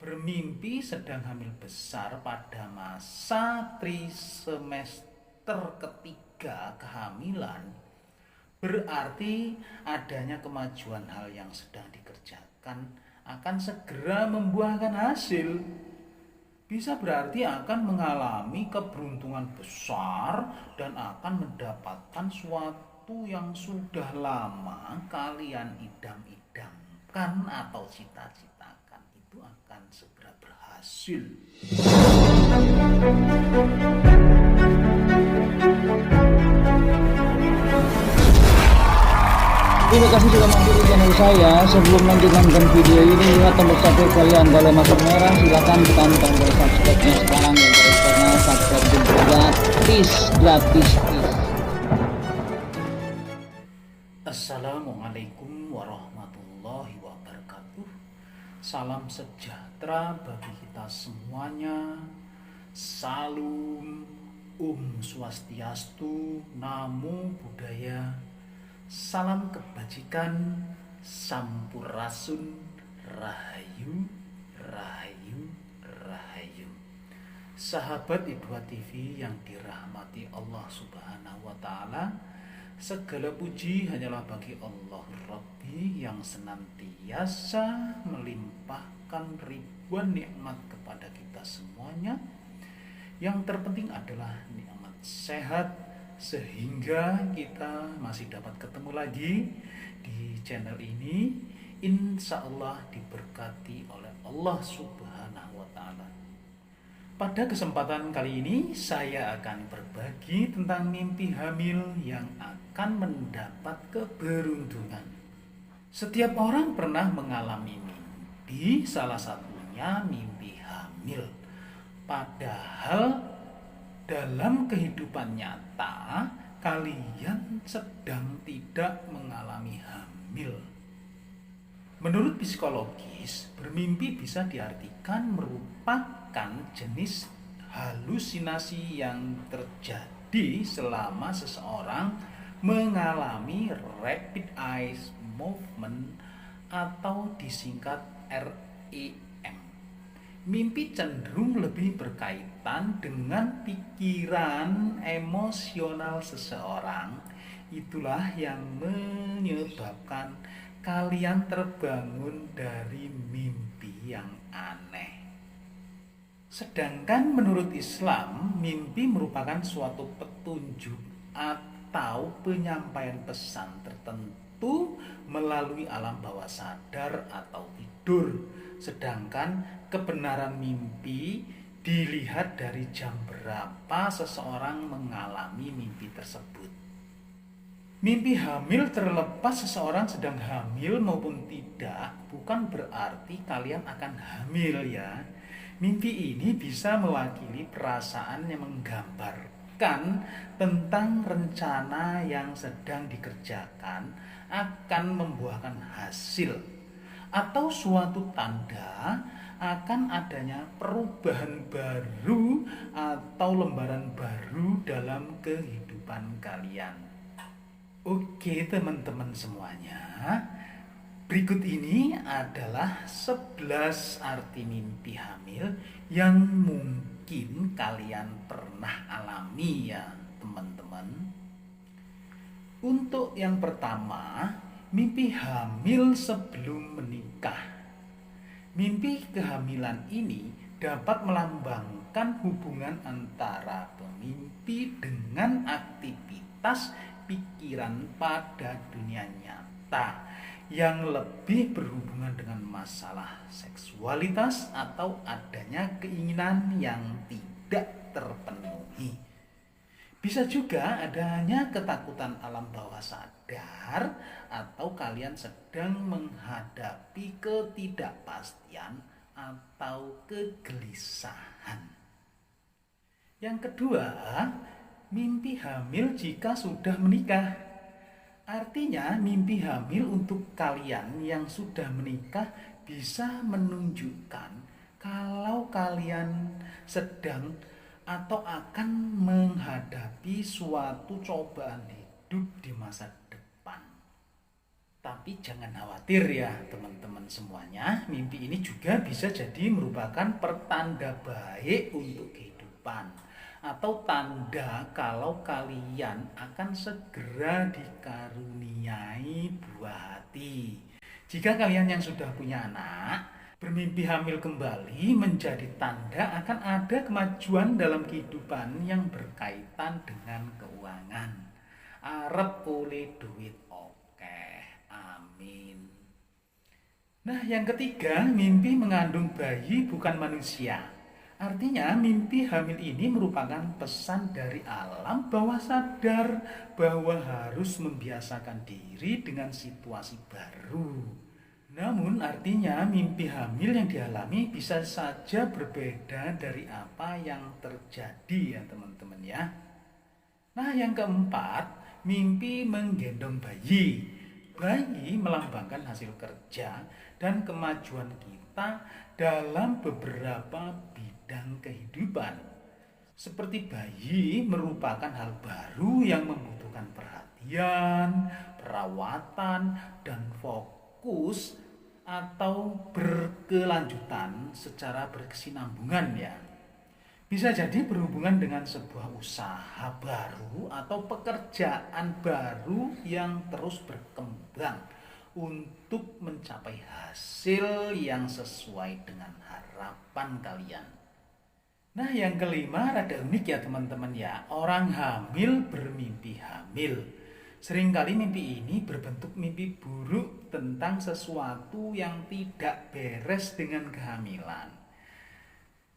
Bermimpi sedang hamil besar pada masa trisemester ketiga kehamilan berarti adanya kemajuan hal yang sedang dikerjakan akan segera membuahkan hasil. Bisa berarti akan mengalami keberuntungan besar dan akan mendapatkan suatu yang sudah lama kalian idam-idamkan atau cita-citakan, itu akan segera berhasil. Terima kasih sudah mampir di channel saya. Sebelum lanjut nonton video ini, lihat tombol subscribe kalian. Kalau masih merah, silahkan tekan tombol subscribe-nya sekarang ya guys, karena subscribe itu gratis. Assalamualaikum warahmatullahi wabarakatuh. Salam sejahtera bagi kita semuanya. Salam Swastiastu, Namo Buddhaya. Salam kebajikan, Sampurasun, Rahayu, Rahayu, Rahayu. Sahabat I2 TV yang dirahmati Allah Subhanahu wa Ta'ala, segala puji hanyalah bagi Allah Rabbi yang senantiasa melimpahkan ribuan nikmat kepada kita semuanya. Yang terpenting adalah nikmat sehat, sehingga kita masih dapat ketemu lagi di channel ini. Insya Allah diberkati oleh Allah Subhanahu wa Ta'ala. Pada kesempatan kali ini saya akan berbagi tentang mimpi hamil yang akan mendapat keberuntungan. Setiap orang pernah mengalami mimpi, salah satunya mimpi hamil. Padahal dalam kehidupan nyata kalian sedang tidak mengalami hamil. Menurut psikologis, bermimpi bisa diartikan merupakan jenis halusinasi yang terjadi selama seseorang mengalami rapid eye movement atau disingkat REM. Mimpi cenderung lebih berkaitan dengan pikiran emosional seseorang. Itulah yang menyebabkan kalian terbangun dari mimpi yang aneh. Sedangkan menurut Islam, mimpi merupakan suatu petunjuk atau penyampaian pesan tertentu melalui alam bawah sadar atau tidur. Sedangkan kebenaran mimpi dilihat dari jam berapa seseorang mengalami mimpi tersebut. Mimpi hamil, terlepas seseorang sedang hamil maupun tidak, bukan berarti kalian akan hamil ya. Mimpi ini bisa mewakili perasaan yang menggambarkan tentang rencana yang sedang dikerjakan akan membuahkan hasil, atau suatu tanda akan adanya perubahan baru atau lembaran baru dalam kehidupan kalian. Oke teman-teman semuanya, berikut ini adalah 11 arti mimpi hamil yang mungkin kalian pernah alami ya teman-teman. Untuk yang pertama, mimpi hamil sebelum menikah. Mimpi kehamilan ini dapat melambangkan hubungan antara pemimpi dengan aktivitas pikiran pada dunia nyata yang lebih berhubungan dengan masalah seksualitas atau adanya keinginan yang tidak terpenuhi. Bisa juga adanya ketakutan alam bawah sadar atau kalian sedang menghadapi ketidakpastian atau kegelisahan. Yang kedua, mimpi hamil jika sudah menikah. Artinya mimpi hamil untuk kalian yang sudah menikah bisa menunjukkan kalau kalian sedang atau akan menghadapi suatu cobaan hidup di masa depan. Tapi jangan khawatir ya teman-teman semuanya, mimpi ini juga bisa jadi merupakan pertanda baik untuk kehidupan, atau tanda kalau kalian akan segera dikaruniai buah hati. Jika kalian yang sudah punya anak, bermimpi hamil kembali menjadi tanda akan ada kemajuan dalam kehidupan yang berkaitan dengan keuangan. Arep oleh duit, oke, amin. Nah, yang ketiga, mimpi mengandung bayi bukan manusia. Artinya mimpi hamil ini merupakan pesan dari alam bawah sadar bahwa harus membiasakan diri dengan situasi baru. Namun artinya mimpi hamil yang dialami bisa saja berbeda dari apa yang terjadi ya teman-teman ya. Nah, yang keempat, mimpi menggendong bayi. Bayi melambangkan hasil kerja dan kemajuan kita dalam beberapa bidang kehidupan. Seperti bayi merupakan hal baru yang membutuhkan perhatian, perawatan, dan fokus atau berkelanjutan secara berkesinambungan ya. Bisa jadi berhubungan dengan sebuah usaha baru atau pekerjaan baru yang terus berkembang untuk mencapai hasil yang sesuai dengan harapan kalian. Nah, yang kelima rada unik ya teman-teman ya. Orang hamil bermimpi hamil. Seringkali mimpi ini berbentuk mimpi buruk tentang sesuatu yang tidak beres dengan kehamilan,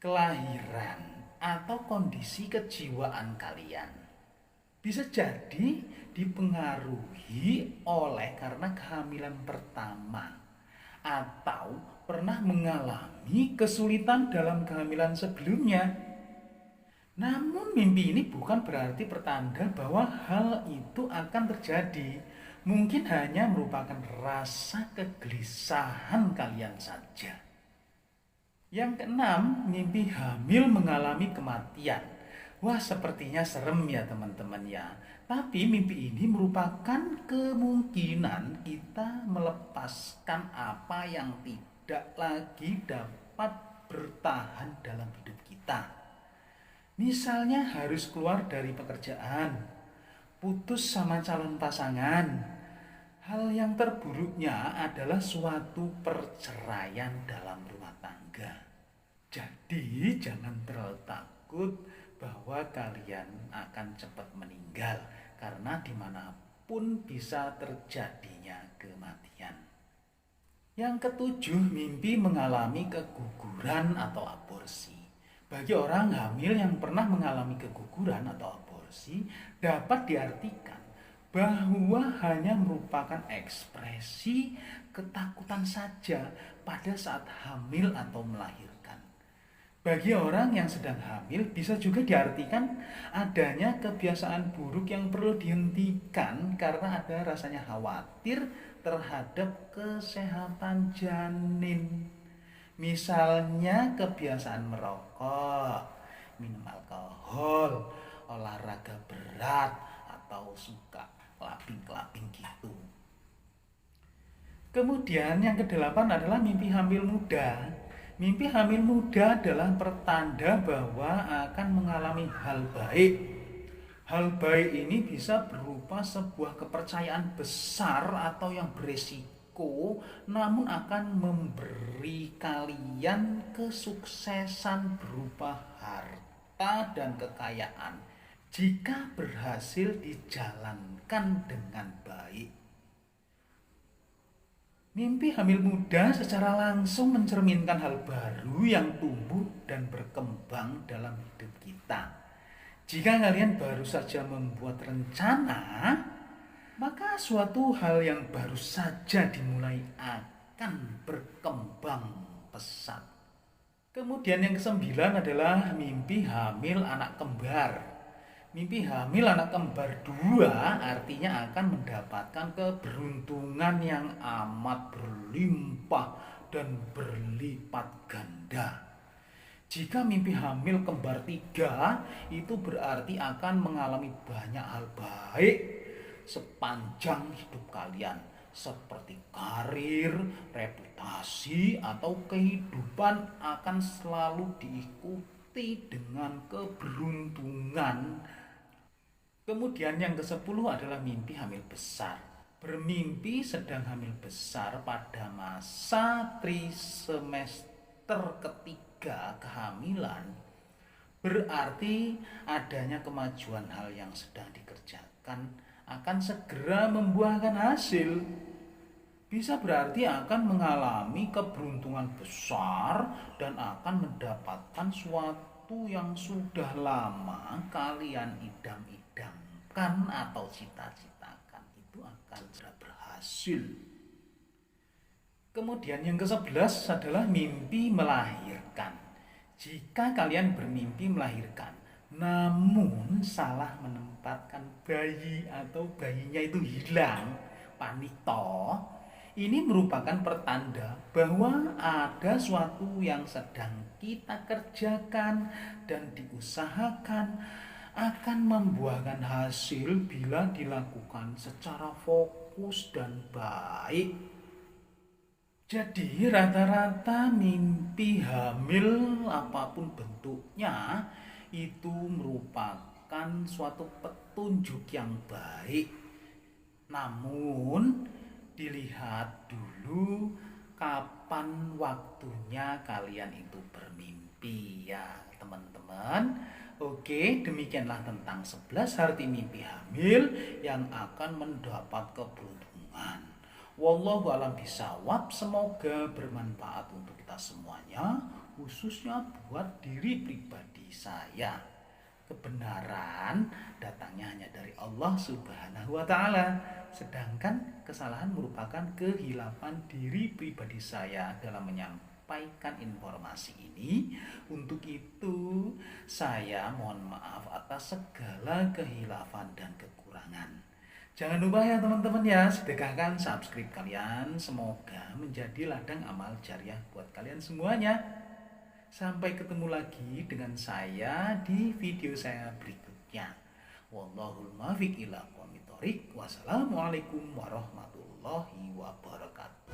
kelahiran, atau kondisi kejiwaan kalian. Bisa jadi dipengaruhi oleh karena kehamilan pertama atau pernah mengalami kesulitan dalam kehamilan sebelumnya. Namun mimpi ini bukan berarti pertanda bahwa hal itu akan terjadi. Mungkin hanya merupakan rasa kegelisahan kalian saja. Yang keenam, mimpi hamil mengalami kematian. Wah, sepertinya serem ya teman-teman ya. Tapi mimpi ini merupakan kemungkinan kita melepaskan apa yang tidak lagi dapat bertahan dalam hidup kita. Misalnya harus keluar dari pekerjaan, putus sama calon pasangan. Hal yang terburuknya adalah suatu perceraian dalam rumah tangga. Jadi jangan terlalu takut bahwa kalian akan cepat meninggal, karena dimanapun bisa terjadinya kematian. Yang ketujuh, mimpi mengalami keguguran atau aborsi. Bagi orang hamil yang pernah mengalami keguguran atau aborsi, dapat diartikan bahwa hanya merupakan ekspresi ketakutan saja pada saat hamil atau melahirkan. Bagi orang yang sedang hamil bisa juga diartikan adanya kebiasaan buruk yang perlu dihentikan karena ada rasanya khawatir terhadap kesehatan janin. Misalnya kebiasaan merokok, minum alkohol, olahraga berat, atau suka kelabing-kelabing gitu. Kemudian yang kedelapan adalah mimpi hamil muda. Mimpi hamil muda adalah pertanda bahwa akan mengalami hal baik. Hal baik ini bisa berupa sebuah kepercayaan besar atau yang beresiko, namun akan memberi kalian kesuksesan berupa harta dan kekayaan jika berhasil dijalankan dengan baik. Mimpi hamil muda secara langsung mencerminkan hal baru yang tumbuh dan berkembang dalam hidup kita. Jika kalian baru saja membuat rencana, maka suatu hal yang baru saja dimulai akan berkembang pesat. Kemudian yang kesembilan adalah mimpi hamil anak kembar. Mimpi hamil anak kembar 2 artinya akan mendapatkan keberuntungan yang amat berlimpah dan berlipat ganda. Jika mimpi hamil kembar 3, itu berarti akan mengalami banyak hal baik sepanjang hidup kalian. seperti karir, reputasi, atau kehidupan akan selalu diikuti dengan keberuntungan. Kemudian yang ke-10 adalah mimpi hamil besar. Bermimpi sedang hamil besar pada masa trimester ketiga kehamilan berarti adanya kemajuan hal yang sedang dikerjakan akan segera membuahkan hasil. Bisa berarti akan mengalami keberuntungan besar dan akan mendapatkan suatu yang sudah lama kalian idam-idamkan atau cita-citakan, itu akan segera berhasil. Kemudian yang ke-11 adalah mimpi melahirkan. Jika kalian bermimpi melahirkan, namun salah menempatkan bayi atau bayinya itu hilang, panik toh, ini merupakan pertanda bahwa ada suatu yang sedang kita kerjakan dan diusahakan akan membuahkan hasil bila dilakukan secara fokus dan baik. Jadi rata-rata mimpi hamil apapun bentuknya itu merupakan suatu petunjuk yang baik. Namun dilihat dulu kapan waktunya kalian itu bermimpi ya teman-teman. Oke, demikianlah tentang 11 arti mimpi hamil yang akan mendapat keberuntungan. Wallahu a'lam bishawab, semoga bermanfaat untuk kita semuanya, khususnya buat diri pribadi saya. Kebenaran datangnya hanya dari Allah Subhanahu wa Ta'ala, sedangkan kesalahan merupakan kehilapan diri pribadi saya dalam menyampaikan informasi ini. Untuk itu, saya mohon maaf atas segala kehilafan dan kekurangan. Jangan lupa ya teman-teman ya, sedekahkan subscribe kalian, semoga menjadi ladang amal jariah buat kalian semuanya. Sampai ketemu lagi dengan saya di video saya berikutnya. Wallahul muwaffiq ila aqwamit thoriq. Wassalamualaikum warahmatullahi wabarakatuh.